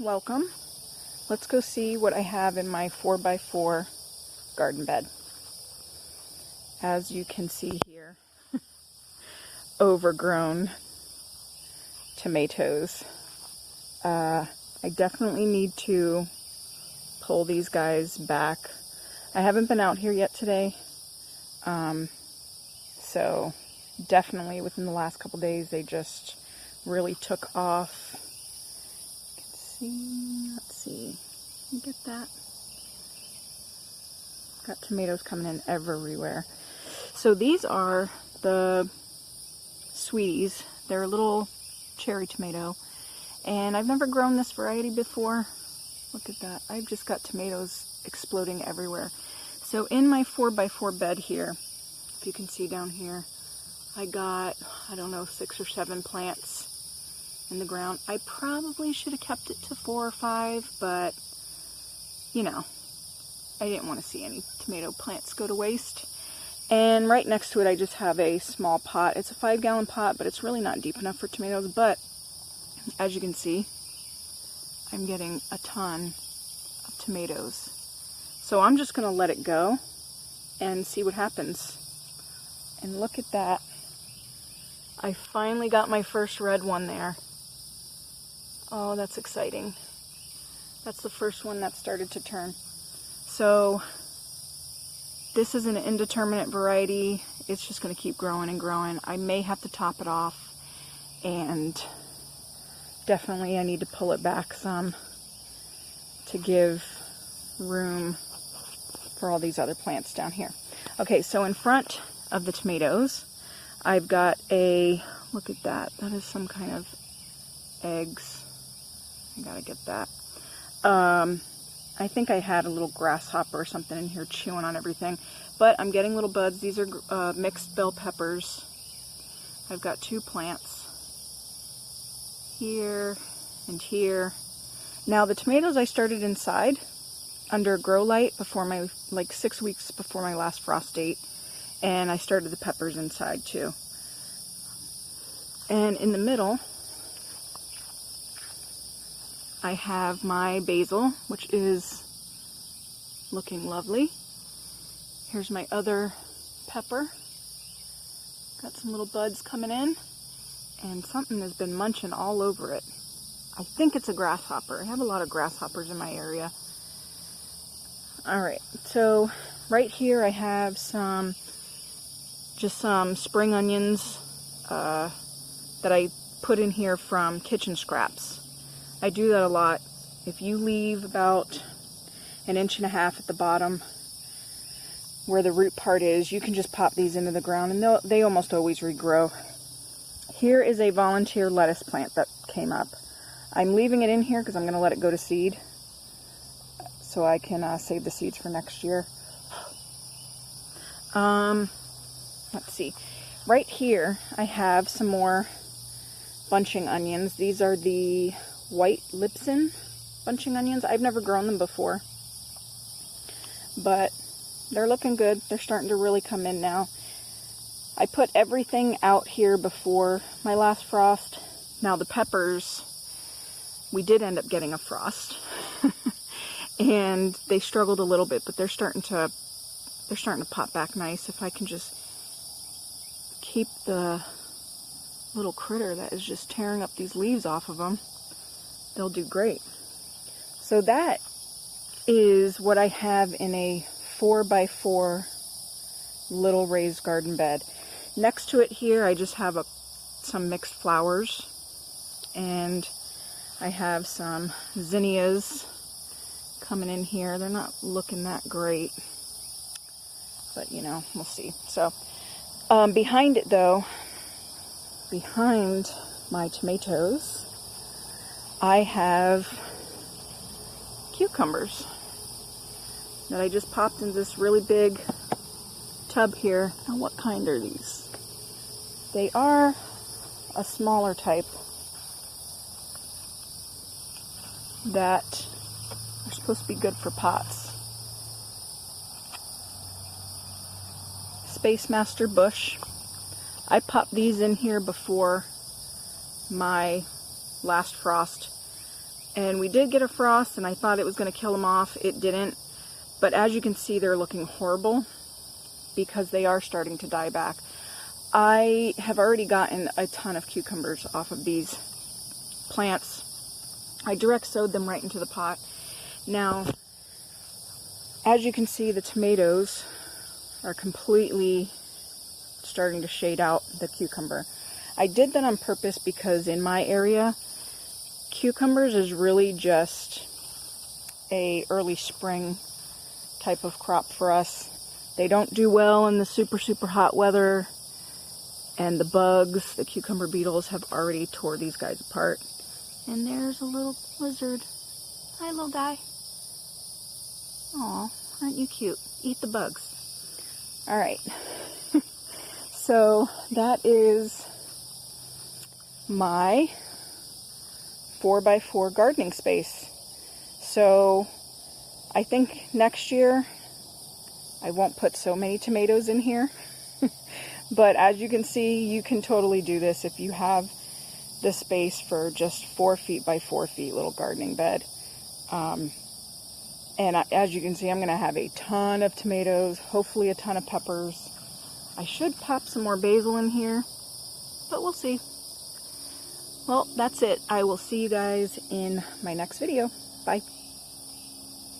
welcome. Let's go see what I have in my 4x4 garden bed. As you can see here, overgrown tomatoes. I definitely need to pull these guys back. I haven't been out here yet today, so definitely within the last couple days they just really took off. You can see, let's see, can you get that? Got tomatoes coming in everywhere. So these are the sweeties. They're a little cherry tomato, and I've never grown this variety before. Look at that. I've just got tomatoes exploding everywhere. So in my 4x4 bed here, if you can see down here, I got, I don't know, 6 or 7 plants in the ground. I probably should have kept it to 4 or 5, but you know, I didn't want to see any tomato plants go to waste. And right next to it I just have a small pot. It's a 5-gallon pot, but it's really not deep enough for tomatoes. But as you can see, I'm getting a ton of tomatoes. So I'm just going to let it go and see what happens. And look at that. I finally got my first red one there. Oh, that's exciting. That's the first one that started to turn. So this is an indeterminate variety. It's just going to keep growing and growing. I may have to top it off, and definitely I need to pull it back some to give room for all these other plants down here. Okay, so in front of the tomatoes, I've got a, look at that, that is some kind of eggs. I gotta get that. I think I had a little grasshopper or something in here chewing on everything, but I'm getting little buds. These are mixed bell peppers. I've got 2 plants here and here. Now the tomatoes I started inside under grow light before my, like 6 weeks before my last frost date, and I started the peppers inside too. And in the middle I have my basil, which is looking lovely. Here's my other pepper. Got some little buds coming in, and something has been munching all over it. I think it's a grasshopper. I have a lot of grasshoppers in my area. Alright, so right here I have just some spring onions that I put in here from kitchen scraps. I do that a lot. If you leave about 1.5 inches at the bottom where the root part is, you can just pop these into the ground and they almost always regrow. Here is a volunteer lettuce plant that came up. I'm leaving it in here because I'm going to let it go to seed so I can save the seeds for next year. Let's see. Right here I have some more bunching onions. These are the white Lipson bunching onions. I've never grown them before, but they're looking good. They're starting to really come in now. I put everything out here before my last frost. Now the peppers, we did end up getting a frost and they struggled a little bit, but they're starting to pop back nice. If I can just keep the little critter that is just tearing up these leaves off of them, they'll do great. So that is what I have in a 4x4 little raised garden bed. Next to it here I just have some mixed flowers, and I have some zinnias coming in here. They're not looking that great, but you know, we'll see. So behind it though, behind my tomatoes, I have cucumbers that I just popped in this really big tub here. Now what kind are these? They are a smaller type that are supposed to be good for pots. Space Master Bush. I popped these in here before my last frost. And we did get a frost, and I thought it was going to kill them off. It didn't. But as you can see, they're looking horrible because they are starting to die back. I have already gotten a ton of cucumbers off of these plants. I direct sowed them right into the pot. Now, as you can see, the tomatoes are completely starting to shade out the cucumber. I did that on purpose because in my area, cucumbers is really just a early spring type of crop for us. They don't do well in the super hot weather, and the bugs, the cucumber beetles, have already tore these guys apart. And there's a little lizard. Hi, little guy. Aw, aren't you cute? Eat the bugs. Alright, so that is my 4x4 gardening space. So I think next year I won't put so many tomatoes in here. But as you can see, you can totally do this if you have the space for just 4 feet by 4 feet little gardening bed. And as you can see, I'm going to have a ton of tomatoes, hopefully a ton of peppers. I should pop some more basil in here, but we'll see. Well, that's it. I will see you guys in my next video. Bye.